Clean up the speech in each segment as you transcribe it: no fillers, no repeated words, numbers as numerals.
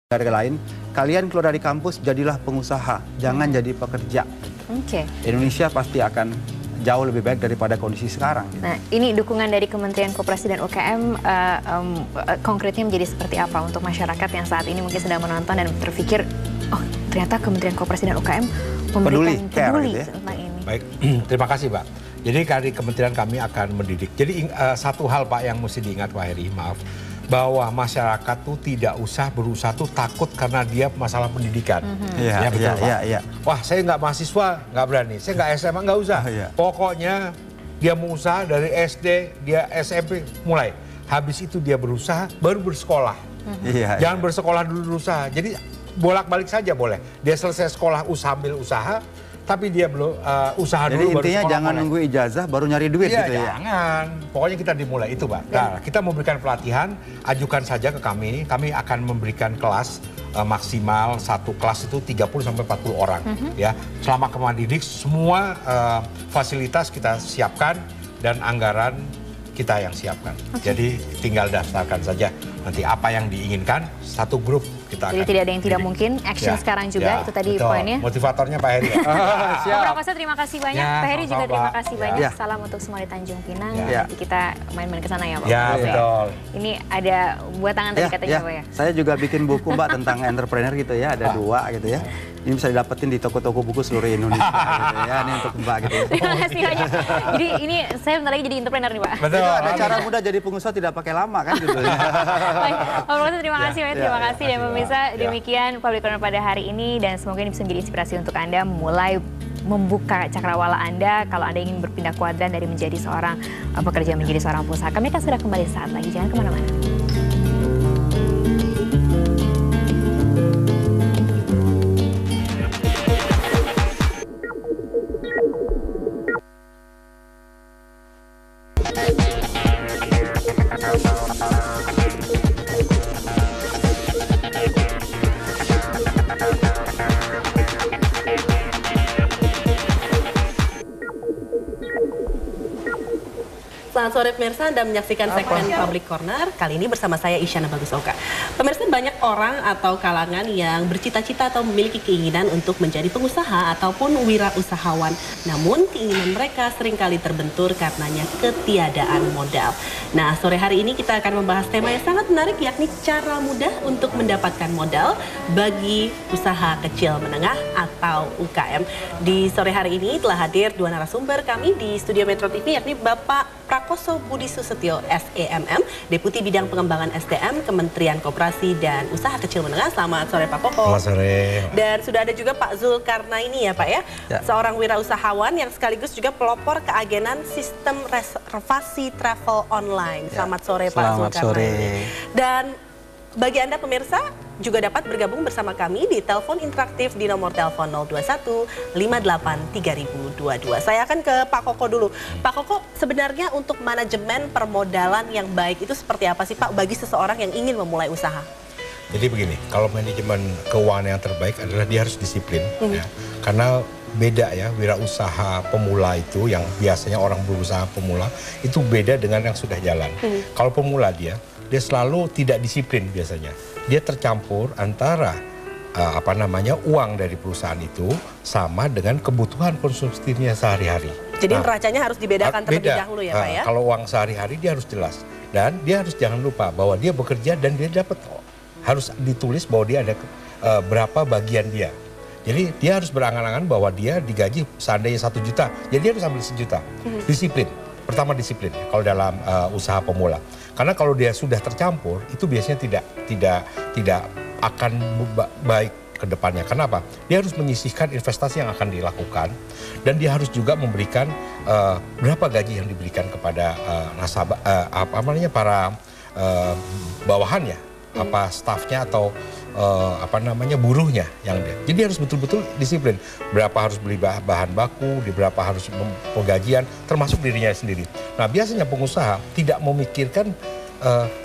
negara lain, kalian keluar dari kampus jadilah pengusaha, jangan jadi pekerja. Indonesia pasti akan jauh lebih baik daripada kondisi sekarang. Nah, ini dukungan dari Kementerian Koperasi dan UKM konkretnya menjadi seperti apa untuk masyarakat yang saat ini mungkin sedang menonton dan berpikir, oh ternyata Kementerian Koperasi dan UKM memberikan peduli gitu ya? tentang ini. Baik, terima kasih Pak. Jadi dari kementerian kami akan mendidik. Jadi satu hal Pak yang mesti diingat Pak Heri, maaf. Bahwa masyarakat tuh tidak usah berusaha tuh takut karena dia masalah pendidikan. Ya betul Pak. Wah saya nggak mahasiswa, nggak berani. Saya nggak SMA, nggak usah. Pokoknya dia mau usaha dari SD, dia SMP, mulai. Habis itu dia berusaha, baru bersekolah. Jangan bersekolah dulu berusaha. Jadi bolak-balik saja boleh. Dia selesai sekolah sambil usaha, tapi dia belum usaha dulu. Jadi intinya jangan nunggu ijazah baru nyari duit gitu ya? Jangan. Pokoknya kita dimulai itu Pak. Nah, kita memberikan pelatihan, ajukan saja ke kami. Kami akan memberikan kelas maksimal satu kelas itu 30-40 orang. Ya, selama kemandidik semua fasilitas kita siapkan dan anggaran kita yang siapkan. Jadi tinggal daftarkan saja nanti apa yang diinginkan, satu grup kita Jadi akan tidak ada yang tidak didik. mungkin, action sekarang juga, itu tadi betul. poinnya. Motivatornya Pak Heri. Pak Prakoso terima kasih banyak, Pak Heri juga terima kasih banyak. Salam untuk semua di Tanjung Pinang, nanti kita main-main ke sana ya Pak. Ya betul. Ini ada buat tangan tadi katanya Pak ya? Saya juga bikin buku Mbak tentang entrepreneur gitu ya, ada 2 gitu ya. Ini bisa didapetin di toko-toko buku seluruh Indonesia gitu ya. Ini untuk Mbak gitu ya. Terima kasih banyak. Jadi ini saya bentar lagi jadi entrepreneur nih Pak. Betul. Ada cara mudah jadi pengusaha tidak pakai lama kan gitu ya. Baik, Pak Prakoso terima kasih banyak, terima kasih. Dan pemirsa, demikian Public Corner pada hari ini. Dan semoga ini bisa menjadi inspirasi untuk Anda mulai membuka cakrawala Anda kalau Anda ingin berpindah kuadran dari menjadi seorang pekerja menjadi seorang pengusaha. Kami akan sudah kembali saat lagi, jangan kemana-mana. Selamat sore pemirsa, Anda menyaksikan segmen Public Corner. Kali ini bersama saya Isyana Bagus Oka. Pemirsa, banyak orang atau kalangan yang bercita-cita atau memiliki keinginan untuk menjadi pengusaha ataupun wirausahawan. Namun keinginan mereka seringkali terbentur karenanya ketiadaan modal. Nah, sore hari ini kita akan membahas tema yang sangat menarik, yakni cara mudah untuk mendapatkan modal bagi usaha kecil menengah atau UKM. Di sore hari ini telah hadir 2 narasumber kami di Studio Metro TV, yakni Bapak Prakoso Budi Susetyo, SEMM, Deputi Bidang Pengembangan SDM, Kementerian Koperasi dan Usaha Kecil Menengah. Selamat sore Pak Koko. Selamat sore. Dan sudah ada juga Pak Zulkarnaini ya Pak ya, seorang wirausahawan yang sekaligus juga pelopor keagenan sistem reservasi travel online. Selamat sore Pak Zulkarnaini. Dan bagi Anda pemirsa juga dapat bergabung bersama kami di telepon interaktif di nomor telepon 021 58 3022. Saya akan ke Pak Koko dulu. Pak Koko, sebenarnya untuk manajemen permodalan yang baik itu seperti apa sih Pak bagi seseorang yang ingin memulai usaha? Jadi begini, kalau manajemen keuangan yang terbaik adalah dia harus disiplin. Ya. Karena beda ya, wirausaha pemula itu yang biasanya orang berusaha pemula itu beda dengan yang sudah jalan. Kalau pemula dia selalu tidak disiplin biasanya. Dia tercampur antara uang dari perusahaan itu sama dengan kebutuhan konsumsinya sehari-hari. Jadi neracanya harus dibedakan terlebih dahulu ya Pak ya? Kalau uang sehari-hari dia harus jelas. Dan dia harus jangan lupa bahwa dia bekerja dan dia dapat, harus ditulis bahwa dia ada berapa bagian dia. Jadi dia harus berangan-angan bahwa dia digaji seandainya 1 juta, jadi dia harus ambil 1 juta. Disiplin. Pertama disiplin kalau dalam usaha pemula. Karena kalau dia sudah tercampur itu biasanya tidak akan baik ke depannya. Kenapa? Dia harus menyisihkan investasi yang akan dilakukan dan dia harus juga memberikan berapa gaji yang diberikan kepada nasabah para bawahannya, stafnya atau buruhnya yang dia. Jadi harus betul-betul disiplin. Berapa harus beli bahan baku, di berapa harus penggajian, termasuk dirinya sendiri. Nah, biasanya pengusaha tidak memikirkan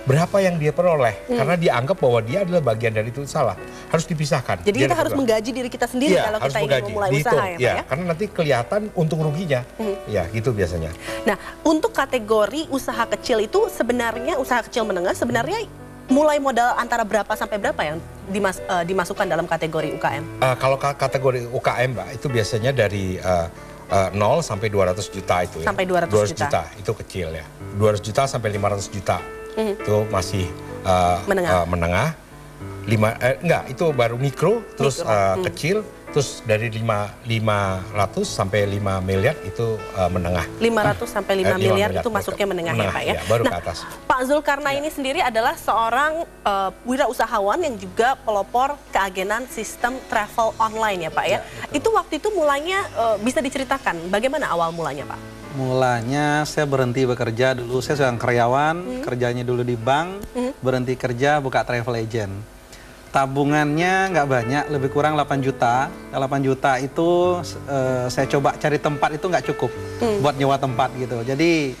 berapa yang dia peroleh karena dia anggap bahwa dia adalah bagian dari itu. Salah, harus dipisahkan. Jadi kita harus menggaji diri kita sendiri kalau kita ingin memulai usaha ya Pak ya? Karena nanti kelihatan untung ruginya. Ya, gitu biasanya. Nah, untuk kategori usaha kecil itu sebenarnya usaha kecil menengah sebenarnya mulai modal antara berapa sampai berapa yang dimasukkan dalam kategori UKM? Kalau kategori UKM, Mbak, itu biasanya dari 0 sampai 200 juta itu ya. Sampai 200 juta. Itu kecil ya. 200 juta sampai 500 juta. Itu masih menengah. Itu baru mikro, terus kecil, terus dari 500 sampai 5 miliar itu menengah. 500 sampai 5 miliar itu masuknya menengah ya Pak ya? Baru ke atas. Pak Zulkarnaini sendiri adalah seorang wirausahawan yang juga pelopor keagenan sistem travel online ya Pak ya? Itu waktu itu mulanya bisa diceritakan bagaimana awal mulanya Pak? Mulanya saya berhenti bekerja dulu, saya seorang karyawan, kerjanya dulu di bank, berhenti kerja buka travel agent. Tabungannya nggak banyak, lebih kurang 8 juta. 8 juta itu saya coba cari tempat itu nggak cukup buat nyewa tempat gitu. Jadi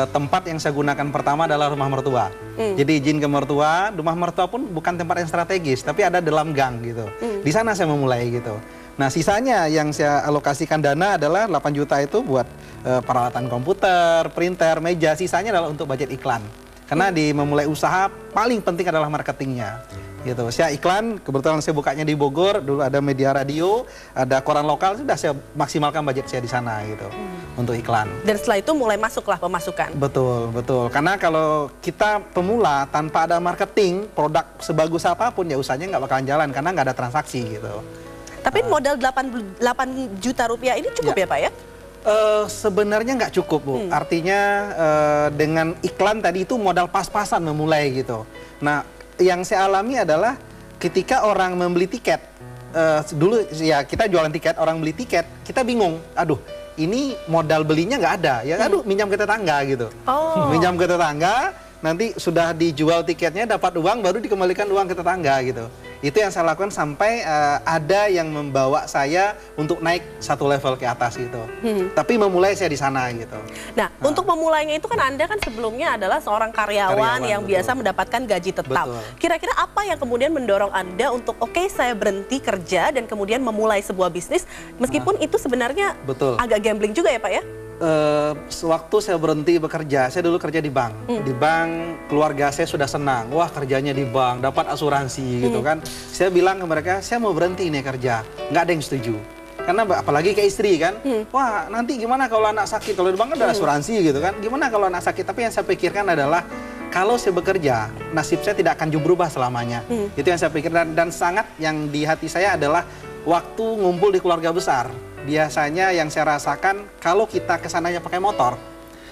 tempat yang saya gunakan pertama adalah rumah mertua. Jadi izin ke mertua, rumah mertua pun bukan tempat yang strategis, tapi ada dalam gang gitu. Di sana saya memulai gitu. Nah sisanya yang saya alokasikan dana adalah 8 juta itu buat peralatan komputer, printer, meja. Sisanya adalah untuk budget iklan. Karena di memulai usaha paling penting adalah marketingnya. Gitu. Saya iklan, kebetulan saya bukanya di Bogor, dulu ada media radio, ada koran lokal, sudah saya maksimalkan budget saya di sana gitu untuk iklan. Dan setelah itu mulai masuklah pemasukan. Betul, betul. Karena kalau kita pemula tanpa ada marketing, produk sebagus apapun ya usahanya nggak bakalan jalan karena nggak ada transaksi gitu. Tapi modal 8 juta rupiah ini cukup ya Pak ya? Sebenarnya nggak cukup Bu. Artinya dengan iklan tadi itu modal pas-pasan memulai gitu. Nah yang saya alami adalah ketika orang membeli tiket, dulu ya kita jualan tiket, orang beli tiket, kita bingung, aduh ini modal belinya nggak ada, ya aduh minjam ke tetangga gitu. Minjam ke tetangga, nanti sudah dijual tiketnya, dapat uang, baru dikembalikan uang ke tetangga gitu. Itu yang saya lakukan sampai ada yang membawa saya untuk naik satu level ke atas gitu. Tapi memulai saya di sana gitu. Nah, untuk memulainya itu kan Anda kan sebelumnya adalah seorang karyawan yang biasa mendapatkan gaji tetap. Kira-kira apa yang kemudian mendorong Anda untuk oke, saya berhenti kerja dan kemudian memulai sebuah bisnis meskipun itu sebenarnya agak gambling juga ya Pak ya? Sewaktu saya berhenti bekerja, saya dulu kerja di bank. Di bank, keluarga saya sudah senang. Wah, kerjanya di bank, dapat asuransi gitu kan. Saya bilang ke mereka, saya mau berhenti nih kerja. Nggak ada yang setuju. Karena apalagi ke istri kan. Wah, nanti gimana kalau anak sakit? Kalau di bank kan ada asuransi gitu kan. Gimana kalau anak sakit? Tapi yang saya pikirkan adalah, kalau saya bekerja, nasib saya tidak akan berubah selamanya. Itu yang saya pikirkan. Dan sangat yang di hati saya adalah waktu ngumpul di keluarga besar. Biasanya yang saya rasakan kalau kita kesananya pakai motor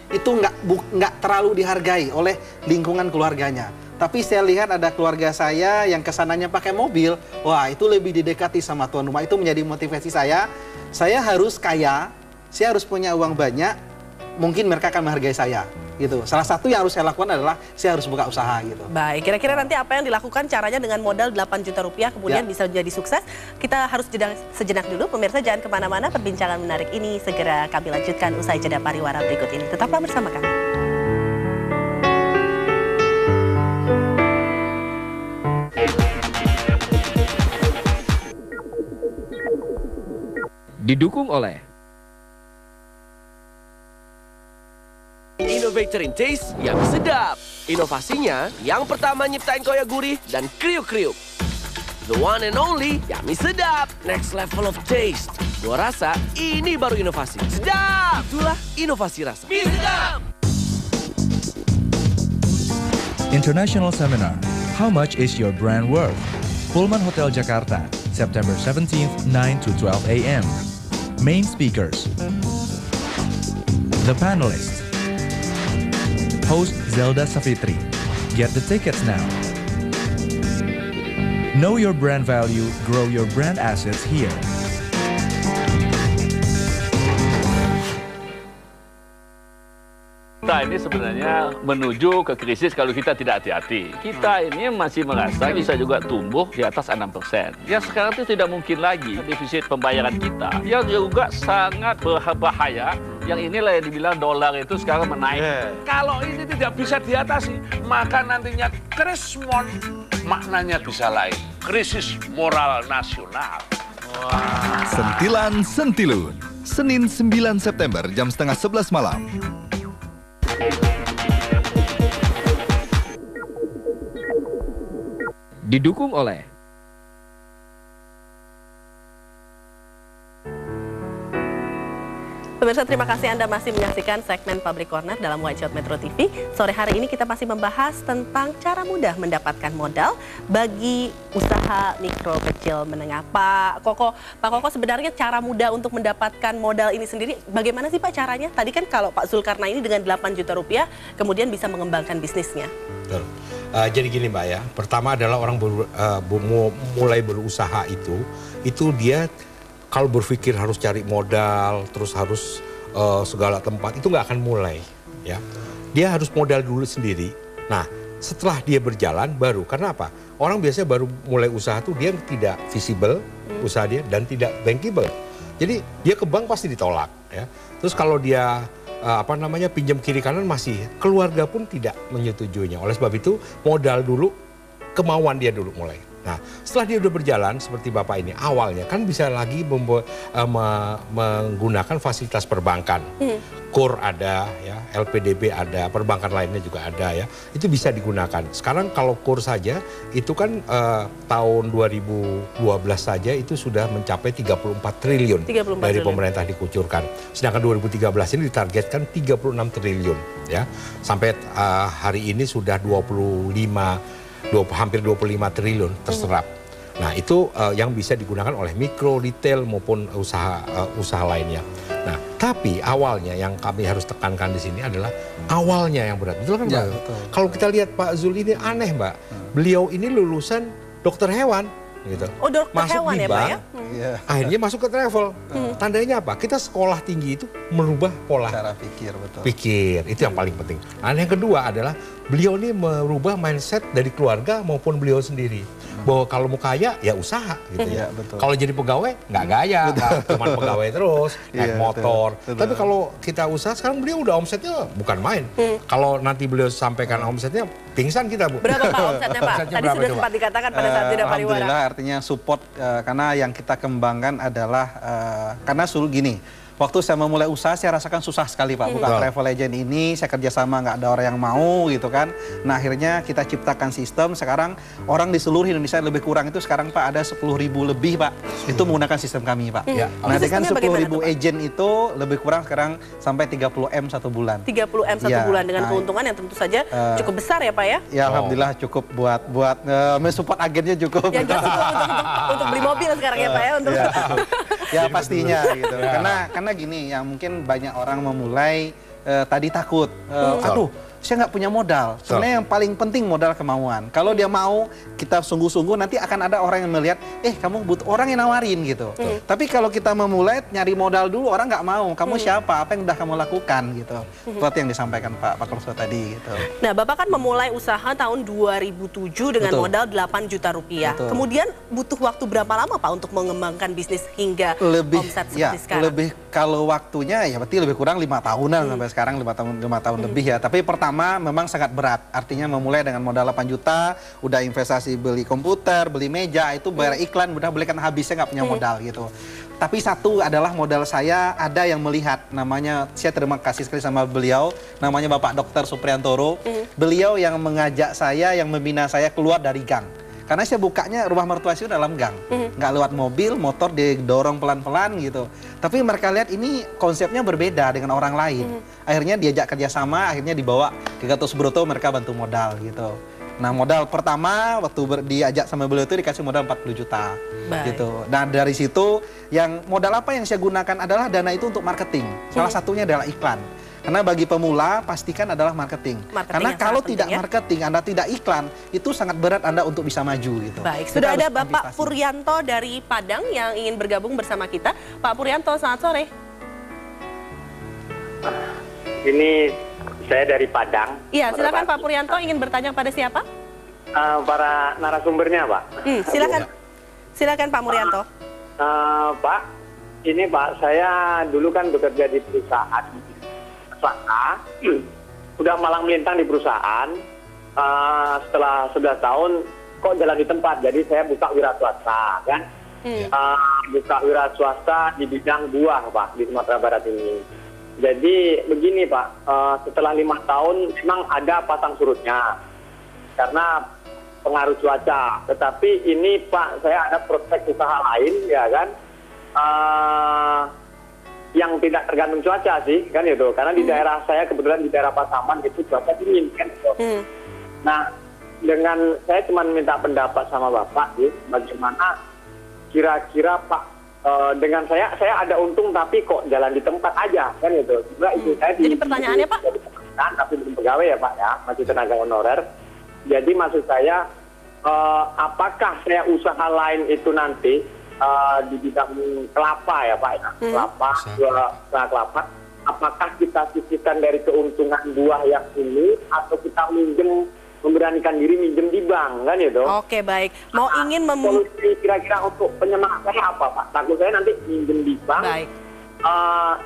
itu nggak terlalu dihargai oleh lingkungan keluarganya. Tapi saya lihat ada keluarga saya yang kesananya pakai mobil, wah itu lebih didekati sama tuan rumah. Itu menjadi motivasi saya. Saya harus kaya, saya harus punya uang banyak, mungkin mereka akan menghargai saya. Gitu. Salah satu yang harus saya lakukan adalah saya harus buka usaha gitu. Baik, kira-kira nanti apa yang dilakukan caranya dengan modal 8 juta rupiah kemudian bisa menjadi sukses? Kita harus jeda sejenak dulu, pemirsa jangan kemana-mana, perbincangan menarik ini segera kami lanjutkan usai jeda pariwara berikut ini. Tetaplah bersama kami. Didukung oleh Innovator in Taste yang sedap. Inovasinya yang pertama nyiptain koya gurih dan kriuk-kriuk. The one and only Yummy Sedap. Next level of taste. Dua rasa, ini baru inovasi. Sedap! Itulah inovasi rasa. Mie Sedap! International Seminar. How much is your brand worth? Pullman Hotel Jakarta, September 17th, 9 to 12 a.m. Main speakers. The panelists. Host Zelda Safitri. Get the tickets now. Know your brand value, grow your brand assets here. Kita ini sebenarnya menuju ke krisis kalau kita tidak hati-hati. Kita ini masih merasa bisa juga tumbuh di atas 6%. Yang sekarang itu tidak mungkin lagi. Defisit pembayaran kita yang juga sangat berbahaya. Yang inilah yang dibilang dolar itu sekarang menaik. Kalau ini tidak bisa diatasi, maka nantinya krisis maknanya bisa lain. Krisis moral nasional. Sentilan Sentilun. Senin 9 September jam 10:30 malam. Didukung oleh Pemirsa, terima kasih Anda masih menyaksikan segmen Public Corner dalam White Shot Metro TV. Sore hari ini kita masih membahas tentang cara mudah mendapatkan modal bagi usaha mikro, kecil, menengah. Pak Koko sebenarnya cara mudah untuk mendapatkan modal ini sendiri, bagaimana sih Pak caranya? Tadi kan kalau Pak Zulkarnaini dengan 8 juta rupiah kemudian bisa mengembangkan bisnisnya. Betul. Jadi gini Mbak ya, pertama adalah orang mulai berusaha itu dia kalau berpikir harus cari modal, terus harus segala tempat, itu nggak akan mulai. Ya, dia harus modal dulu sendiri. Nah, setelah dia berjalan baru, karena apa? Orang biasanya baru mulai usaha tuh dia tidak visible usaha dia dan tidak bankable. Jadi dia ke bank pasti ditolak. Ya. Terus kalau dia pinjam kiri kanan masih, keluarga pun tidak menyetujuinya. Oleh sebab itu modal dulu, kemauan dia dulu mulai. Nah, setelah dia udah berjalan seperti Bapak ini, awalnya kan bisa lagi menggunakan fasilitas perbankan. KUR ada, ya, LPDB ada, perbankan lainnya juga ada ya. Itu bisa digunakan. Sekarang kalau KUR saja itu kan tahun 2012 saja itu sudah mencapai 34 triliun dari pemerintah dikucurkan. Sedangkan 2013 ini ditargetkan 36 triliun ya. Sampai hari ini sudah hampir 25 triliun terserap. Nah, itu yang bisa digunakan oleh mikro, retail maupun usaha lainnya. Nah, tapi awalnya yang kami harus tekankan di sini adalah awalnya yang berat. Betul kan, Mbak? Ya, betul. Kalau kita lihat Pak Zul ini aneh, Mbak. Beliau ini lulusan dokter hewan. Gitu. Oh, dokter masuk hewan di ya, bank, Pak ya? Akhirnya masuk ke travel. Tandanya apa? Kita sekolah tinggi itu merubah pola cara pikir, betul. Itu yang paling penting. Nah, yang kedua adalah beliau ini merubah mindset dari keluarga maupun beliau sendiri. Bahwa kalau mau kaya, ya usaha gitu ya. Kalau jadi pegawai, nggak gaya, cuma pegawai terus, naik motor. Betul. Tapi kalau kita usaha, sekarang beliau udah omsetnya bukan main. Kalau nanti beliau sampaikan omsetnya, pingsan kita, Bu. Berapa Pak omsetnya, Pak? Tadi sudah sempat dikatakan pada saat tidak pariwara. Alhamdulillah, artinya support, karena yang kita kembangkan adalah, karena gini, waktu saya memulai usaha, saya rasakan susah sekali Pak. Buka travel agent ini, saya kerjasama nggak ada orang yang mau gitu kan. Nah, akhirnya kita ciptakan sistem. Sekarang orang di seluruh Indonesia lebih kurang itu sekarang Pak ada 10.000 lebih Pak. Itu menggunakan sistem kami Pak. Nah, dengan 10.000 agent itu lebih kurang sekarang sampai 30M satu bulan. 30M satu bulan dengan keuntungan yang tentu saja cukup besar ya Pak ya? Ya, alhamdulillah cukup buat mensupport agennya cukup. Ya, untuk beli mobil sekarang ya Pak ya? Untuk ya pastinya gitu. Karena gini, yang mungkin banyak orang memulai tadi takut, aduh saya nggak punya modal. Sebenarnya yang paling penting modal kemauan. Kalau dia mau, kita sungguh-sungguh, nanti akan ada orang yang melihat, kamu butuh orang yang nawarin gitu. Tapi kalau kita memulai nyari modal dulu, orang nggak mau. Kamu siapa? Apa yang udah kamu lakukan gitu. Seperti yang disampaikan Pak Kloso tadi gitu. Nah, Bapak kan memulai usaha tahun 2007 dengan modal 8 juta rupiah. Kemudian butuh waktu berapa lama Pak untuk mengembangkan bisnis hingga omset seperti sekarang? Kalau waktunya ya berarti lebih kurang 5 tahunan sampai sekarang 5 tahun lebih ya. Tapi pertama memang sangat berat. Artinya memulai dengan modal 8 juta, udah investasi beli komputer, beli meja, itu bayar iklan, udah beli kan habisnya nggak punya modal gitu. Tapi satu adalah modal saya ada yang melihat, namanya, saya terima kasih sekali sama beliau, namanya Bapak Dr. Supriyantoro. Beliau yang mengajak saya, yang membina saya keluar dari gang. Karena saya bukanya rumah mertua saya dalam gang, nggak lewat mobil, motor didorong pelan-pelan gitu. Tapi mereka lihat ini konsepnya berbeda dengan orang lain. Akhirnya diajak kerjasama, akhirnya dibawa ke Gatot Subroto, mereka bantu modal gitu. Nah, modal pertama waktu diajak sama beliau itu dikasih modal 40 juta gitu. Dan dari situ yang modal apa yang saya gunakan adalah dana itu untuk marketing. Salah satunya adalah iklan. Karena bagi pemula pastikan adalah marketing. Karena kalau tidak marketing, Anda tidak iklan, itu sangat berat Anda untuk bisa maju gitu. Baik, sudah ada Bapak Puryanto dari Padang yang ingin bergabung bersama kita. Pak Puryanto, selamat sore. Ini saya dari Padang. Iya, silakan Pak Puryanto, ingin bertanya pada siapa? Para narasumbernya, Pak. Silakan Pak Puryanto. Pak, ini Pak, saya dulu kan bekerja di perusahaan swasta, udah malang melintang di perusahaan. Setelah 11 tahun kok jalan di tempat, jadi saya buka wira swasta kan. Buka wira swasta di bidang buah Pak di Sumatera Barat ini. Jadi begini Pak, setelah 5 tahun memang ada pasang surutnya karena pengaruh cuaca. Tetapi ini Pak, saya ada prospek usaha lain ya kan. yang tidak tergantung cuaca sih, kan itu. Karena di daerah saya kebetulan di daerah Pasaman itu cuaca dingin, kan itu. Nah, dengan saya cuma minta pendapat sama Bapak, sih, bagaimana kira-kira Pak, dengan saya ada untung tapi kok jalan di tempat aja, kan itu. Itu saya jadi pertanyaannya Pak? Tapi belum pegawai ya Pak ya, masih tenaga honorer. Jadi maksud saya, apakah saya usaha lain itu nanti di bidang kelapa ya Pak ya, kelapa, usaha kelapa, apakah kita sisihkan dari keuntungan buah yang ini atau kita memberanikan diri minjem di bank, kan itu? Oke, baik. Mau ingin solusi kira-kira untuk penyemangat saya apa Pak? Takut saya nanti minjem di bank. Baik.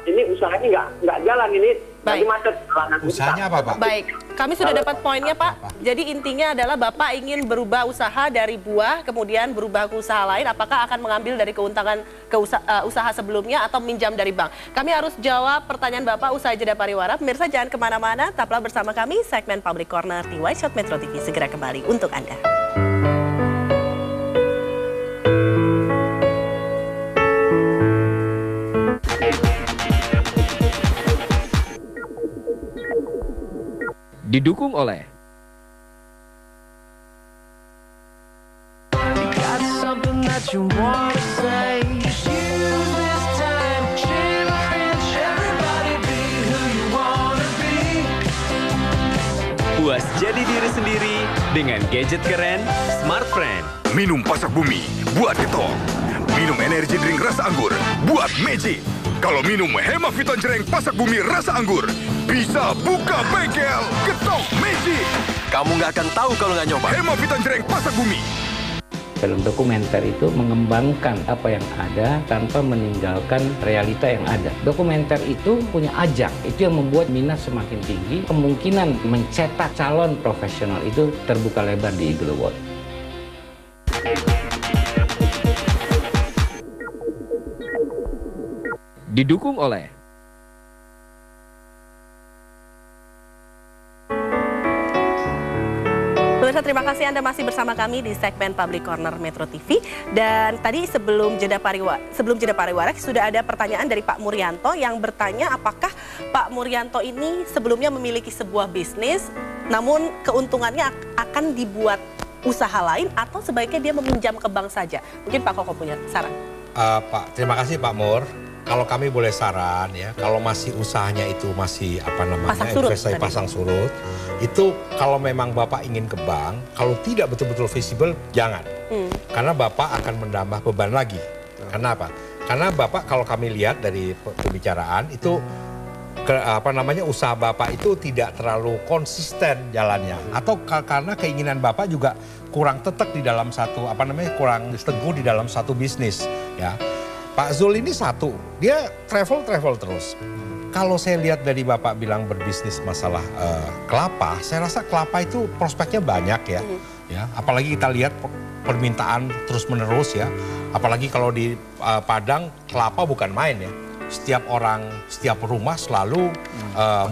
Ini usahanya nggak jalan ini. Lagi macet. Usahanya apa Pak? Baik, kami sudah dapat poinnya Pak. Jadi intinya adalah Bapak ingin berubah usaha dari buah, kemudian berubah ke usaha lain. Apakah akan mengambil dari keuntungan usaha sebelumnya atau minjam dari bank? Kami harus jawab pertanyaan Bapak usai jeda pariwara. Pemirsa jangan kemana-mana, tetaplah bersama kami. Segmen Public Corner di White Shot Metro TV segera kembali untuk Anda. Didukung oleh puas jadi diri sendiri dengan gadget keren Smart Friend. Minum Pasak Bumi, buat ketok. Minum energi drink rasa anggur, buat magic. Kalau minum Hemaviton Cereng Pasak Bumi rasa anggur, bisa buka bengkel ketok magic. Kamu nggak akan tahu kalau nggak nyoba. Hemaviton Cereng Pasak Bumi. Film dokumenter itu mengembangkan apa yang ada tanpa meninggalkan realita yang ada. Dokumenter itu punya ajang, itu yang membuat minat semakin tinggi. Kemungkinan mencetak calon profesional itu terbuka lebar di Eagle Award. Didukung oleh Pemirsa, terima kasih Anda masih bersama kami di segmen Public Corner Metro TV. Dan tadi sebelum jeda pariwara sudah ada pertanyaan dari Pak Murianto yang bertanya apakah Pak Murianto ini sebelumnya memiliki sebuah bisnis, namun keuntungannya akan dibuat usaha lain atau sebaiknya dia meminjam ke bank saja. Mungkin Pak Koko punya saran. Pak, terima kasih Pak Mur. Kalau kami boleh saran ya, kalau masih usahanya itu masih investasi pasang surut, itu kalau memang Bapak ingin ke bank, kalau tidak betul-betul visible jangan. Karena Bapak akan menambah beban lagi. Kenapa? Karena Bapak kalau kami lihat dari pembicaraan itu usaha Bapak itu tidak terlalu konsisten jalannya, atau karena keinginan Bapak juga kurang tetap di dalam satu kurang teguh di dalam satu bisnis ya. Pak Zul ini satu, dia travel terus. Kalau saya lihat dari Bapak bilang berbisnis masalah kelapa, saya rasa kelapa itu prospeknya banyak ya. Apalagi kita lihat permintaan terus menerus ya. Apalagi kalau di Padang kelapa bukan main ya. Setiap rumah selalu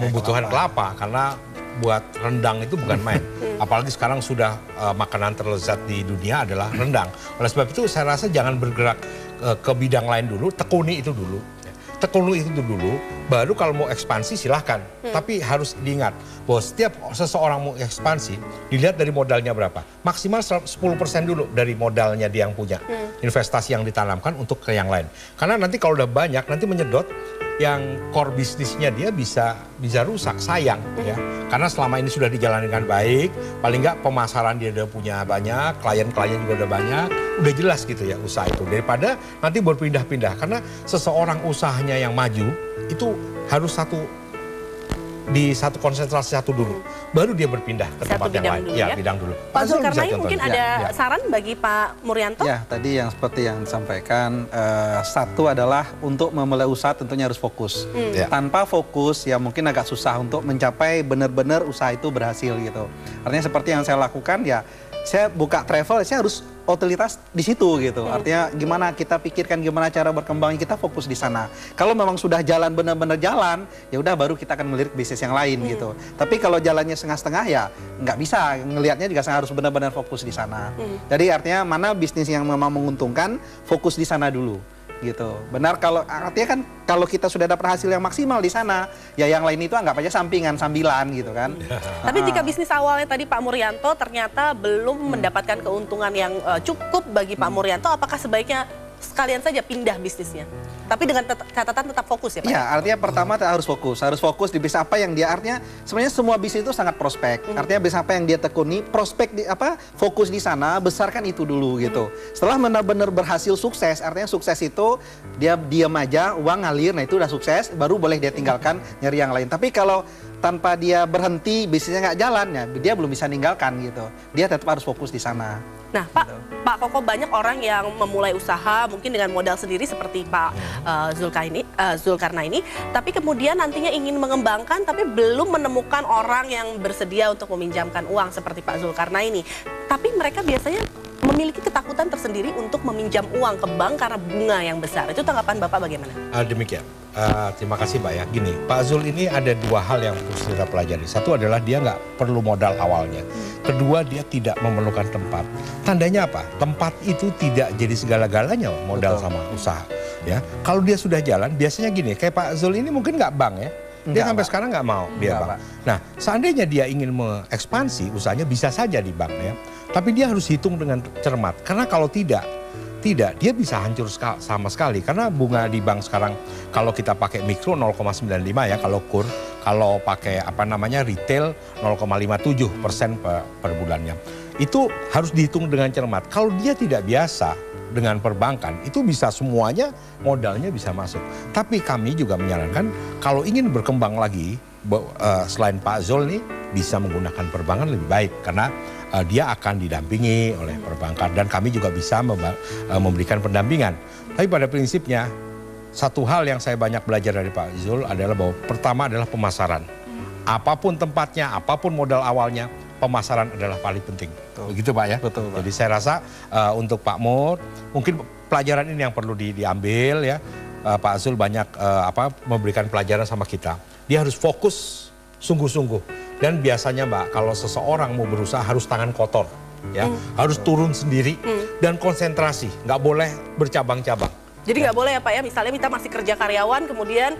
membutuhkan kelapa karena buat rendang itu bukan main. Apalagi sekarang sudah makanan terlezat di dunia adalah rendang. Oleh sebab itu saya rasa jangan bergerak ke bidang lain dulu, tekuni itu dulu. Tekuni itu dulu, baru kalau mau ekspansi silahkan. Tapi harus diingat bahwa setiap seseorang mau ekspansi, dilihat dari modalnya berapa. Maksimal 10% dulu dari modalnya dia yang punya. Investasi yang ditanamkan untuk ke yang lain. Karena nanti kalau udah banyak, nanti menyedot yang core bisnisnya dia bisa rusak, sayang ya. Karena selama ini sudah dijalankan dengan baik, paling nggak pemasaran dia udah punya banyak, klien-klien juga udah banyak, udah jelas gitu ya usaha itu. Daripada nanti berpindah-pindah, karena seseorang usahanya yang maju itu harus di satu konsentrasi satu dulu, baru dia berpindah ke tempat yang lain. Bidang dulu. Pak Zulkarnain mungkin ada saran bagi Pak Murianto? Ya, tadi yang seperti yang disampaikan, satu adalah untuk memulai usaha tentunya harus fokus. Tanpa fokus ya mungkin agak susah untuk mencapai benar-benar usaha itu berhasil gitu. Artinya seperti yang saya lakukan ya, saya buka travel, saya harus utilitas di situ gitu. Artinya gimana kita pikirkan gimana cara berkembangnya, kita fokus di sana. Kalau memang sudah jalan benar-benar jalan, ya udah baru kita akan melirik bisnis yang lain gitu. Tapi kalau jalannya setengah-setengah ya nggak bisa, ngelihatnya juga harus benar-benar fokus di sana. Jadi artinya mana bisnis yang memang menguntungkan, fokus di sana dulu. gitu. Benar, kalau artinya kan kalau kita sudah dapat hasil yang maksimal di sana, ya yang lain itu anggap aja sampingan, sambilan gitu kan. Tapi jika bisnis awalnya tadi Pak Muryanto ternyata belum mendapatkan keuntungan yang cukup bagi Pak Muryanto, apakah sebaiknya sekalian saja pindah bisnisnya? Tapi dengan catatan tetap fokus ya Pak? Ya, artinya pertama harus fokus di bisnis apa yang dia, artinya sebenarnya semua bisnis itu sangat prospek. Artinya bisnis apa yang dia tekuni, prospek di fokus di sana, besarkan itu dulu gitu. Setelah benar-benar berhasil sukses, artinya sukses itu dia diam aja, uang ngalir, nah itu udah sukses, baru boleh dia tinggalkan nyari yang lain. Tapi kalau tanpa dia berhenti, bisnisnya nggak jalan, ya dia belum bisa ninggalkan gitu. Dia tetap harus fokus di sana. Nah, Pak Koko, banyak orang yang memulai usaha mungkin dengan modal sendiri seperti Pak Zulkarnaini, tapi kemudian nantinya ingin mengembangkan tapi belum menemukan orang yang bersedia untuk meminjamkan uang seperti Pak Zulkarnaini. Tapi mereka biasanya memiliki ketakutan tersendiri untuk meminjam uang ke bank karena bunga yang besar. Itu tanggapan Bapak bagaimana? Demikian. Terima kasih Mbak ya. Gini, Pak Zul ini ada dua hal yang harus kita pelajari. Satu adalah dia nggak perlu modal awalnya. Kedua, dia tidak memerlukan tempat. Tandanya apa? Tempat itu tidak jadi segala-galanya modal sama usaha. Ya, kalau dia sudah jalan, biasanya gini, kayak Pak Zul ini mungkin nggak bank ya. Dia sampai sekarang nggak mau dia bank. Nah, seandainya dia ingin mengekspansi usahanya bisa saja di bank ya. Tapi dia harus hitung dengan cermat. Karena kalau tidak, dia bisa hancur sama sekali. Karena bunga di bank sekarang kalau kita pakai mikro 0,95 ya kalau KUR. Kalau pakai retail 0,57% per bulannya. Itu harus dihitung dengan cermat. Kalau dia tidak biasa dengan perbankan, itu bisa semuanya modalnya bisa masuk. Tapi kami juga menyarankan kalau ingin berkembang lagi, selain Pak Zul nih bisa menggunakan perbankan lebih baik. Karena dia akan didampingi oleh perbankan dan kami juga bisa memberikan pendampingan. Tapi pada prinsipnya satu hal yang saya banyak belajar dari Pak Zul adalah bahwa pertama adalah pemasaran. Apapun tempatnya, apapun modal awalnya, pemasaran adalah paling penting. Begitu Pak ya? Betul Pak. Jadi saya rasa untuk Pak Mur, mungkin pelajaran ini yang perlu diambil ya. Pak Zul banyak memberikan pelajaran sama kita. Dia harus fokus sungguh-sungguh. Dan biasanya Mbak, kalau seseorang mau berusaha harus tangan kotor, ya, harus turun sendiri dan konsentrasi, nggak boleh bercabang-cabang. Jadi nggak boleh ya Pak ya, misalnya kita masih kerja karyawan, kemudian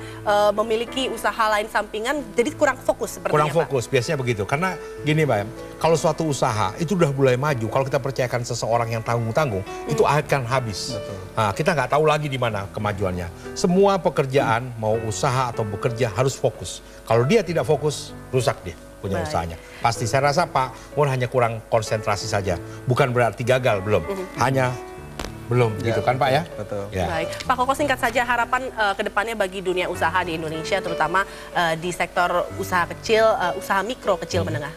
memiliki usaha lain sampingan, jadi kurang fokus sepertinya Kurang fokus, biasanya begitu. Karena gini Mbak, kalau suatu usaha itu udah mulai maju, kalau kita percayakan seseorang yang tanggung-tanggung, itu akan habis. Nah, kita nggak tahu lagi di mana kemajuannya. Semua pekerjaan, mau usaha atau bekerja harus fokus. Kalau dia tidak fokus, rusak dia punya usahanya. Pasti saya rasa Pak Mur hanya kurang konsentrasi saja. Bukan berarti gagal, belum. Hanya belum gitu kan Pak ya? Betul. Ya. Baik, Pak Koko, singkat saja harapan kedepannya bagi dunia usaha di Indonesia, terutama di sektor usaha kecil, usaha mikro kecil menengah.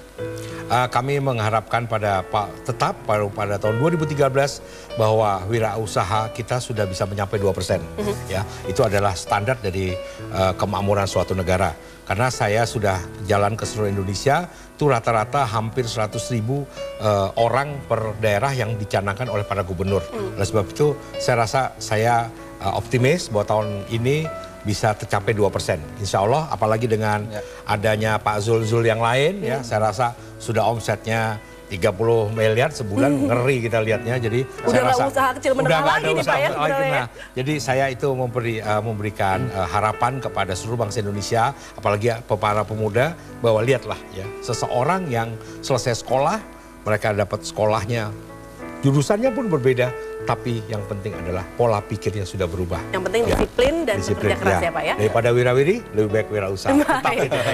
Kami mengharapkan pada pada tahun 2013 bahwa wirausaha kita sudah bisa mencapai 2%. Ya, itu adalah standar dari kemakmuran suatu negara. Karena saya sudah jalan ke seluruh Indonesia, itu rata-rata hampir 100.000 orang per daerah yang dicanangkan oleh para gubernur. Oleh sebab itu saya rasa saya optimis bahwa tahun ini bisa tercapai 2%. Insya Allah, apalagi dengan adanya Pak Zul yang lain, ya, saya rasa sudah omsetnya 30 miliar sebulan, ngeri kita lihatnya. Jadi udah nggak usaha kecil menengah lagi nih Pak ya. Nah, jadi saya itu memberikan harapan kepada seluruh bangsa Indonesia, apalagi para pemuda, bahwa lihatlah ya, seseorang yang selesai sekolah, mereka dapat sekolahnya, jurusannya pun berbeda, tapi yang penting adalah pola pikirnya sudah berubah. Yang penting disiplin dan bekerja keras ya Pak ya. Daripada wirawiri, lebih baik wirausaha.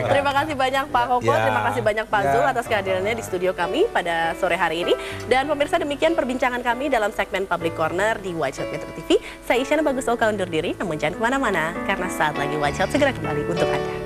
Terima kasih banyak Pak Koko, terima kasih banyak Pak Zul atas kehadirannya di studio kami pada sore hari ini. Dan pemirsa, demikian perbincangan kami dalam segmen Public Corner di Watch Out Metro TV. Saya Isyana Bagus Oka undur diri, namun jangan kemana-mana karena saat lagi Watch Out segera kembali untuk Anda.